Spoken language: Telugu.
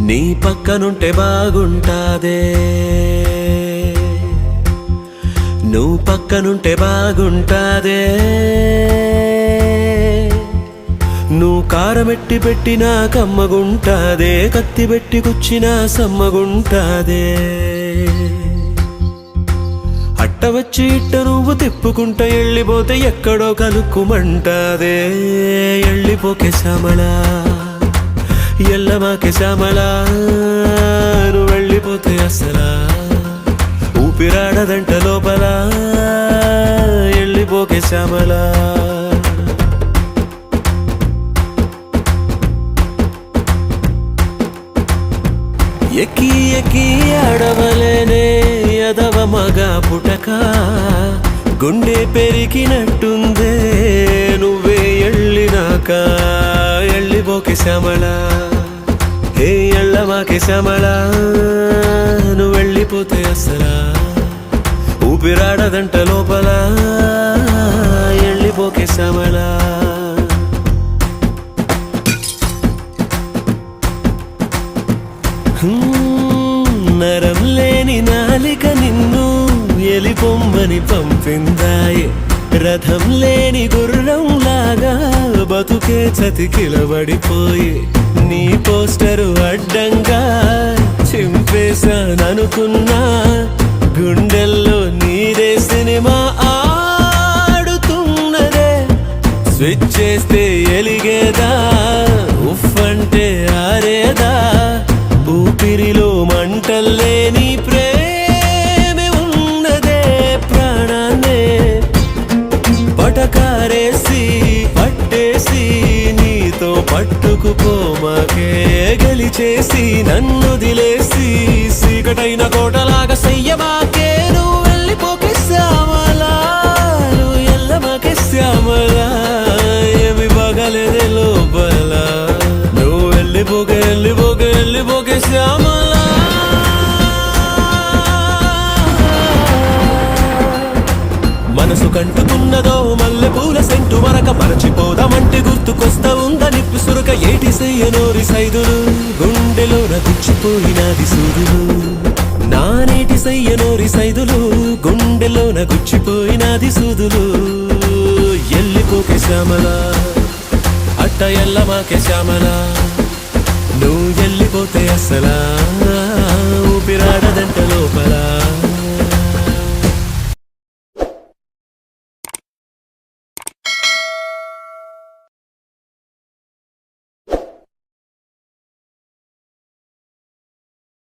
నీ పక్కనుంటే బాగుంటాదే, నువ్వు పక్కనుంటే బాగుంటాదే. నువ్వు కారమెట్టి పెట్టినా కమ్మగుంటాదే, కత్తి పెట్టి కుచ్చినా సమ్మగుంటాదే. అట్ట వచ్చి ఇట్ట నువ్వు తిప్పుకుంటా ఎళ్ళిపోతే ఎక్కడో కలుక్కుమంటాదే. ఎళ్ళిపోకే శ్యామలా, ఎల్లమాకే శ్యామలా, నువ్వు వెళ్ళిపోతే అసలా ఊపిరాడదంట లోపల. ఎళ్ళిపోకే శ్యామలా. ఎక్కి ఎక్కి ఆడవలేనే ఎదవ మగ పుటక, గుండె పెరిగినట్టుందే నువ్వే ఎళ్ళినాక. ఎళ్ళిపోకే శ్యామలా, ఏ ఎళ్ళమాకే శ్యామలా, నువ్వు వెళ్ళిపోతే అసలా ఊపిరాడదంట లోపల. ఎళ్ళిపోకే శ్యామలా. నరం లేని నాలిక నిన్ను ఎలిపొమ్మని పంపిందాయే, రథం లేని గుర్రం లాగా బతుకే చతికిలబడిపోయి. నీ పోస్టరు అడ్డంగా చింపేశాననుకున్నా, గుండెల్లో నీరే సినిమా ఆడుతున్నదే. స్విచ్ చేస్తే ఎలిగేదా, ఉఫ్ అంటే ఆరేదా, ఊపిరిలో మంటల్లేని ప్రేమే ఉన్నదే. ప్రాణాన్నే పటకారేసి పట్టేసి నీతో పట్టుకుపోమాకే, గెలిచేసి నన్ను దిలేసి సీకటైన కోటలాగా సయ్యమాకే. నువ్వు వెళ్ళిపోకే శ్యామలా, నువ్వు ఎల్లమాకే శ్యామలా, ఏమి బాగలేదే లోపల. నువ్వు వెళ్ళిపోకే వెళ్ళిపోకే వెళ్ళిపోకే శ్యామలా. మనసు కంటుకున్నదో మల్లె పూల సెంటు మరక, మరచిపోదామంటే గుర్తుకొస్తా ఉందా నిప్పు సురక. ఏటి సెయ్యనోరి సైదులు, గుండెలోన గుచ్చిపోయినది సూదులు. నానేటి సెయ్యనోరి సైదులు, గుండెలోన గుచ్చిపోయినది సూదులు. ఎల్లిపోకే శ్యామలా, అట్ట ఎల్లమాకే శ్యామలా, నువ్వు వెళ్ళిపోతే అసలా ఊపిరాడదంట లోపల.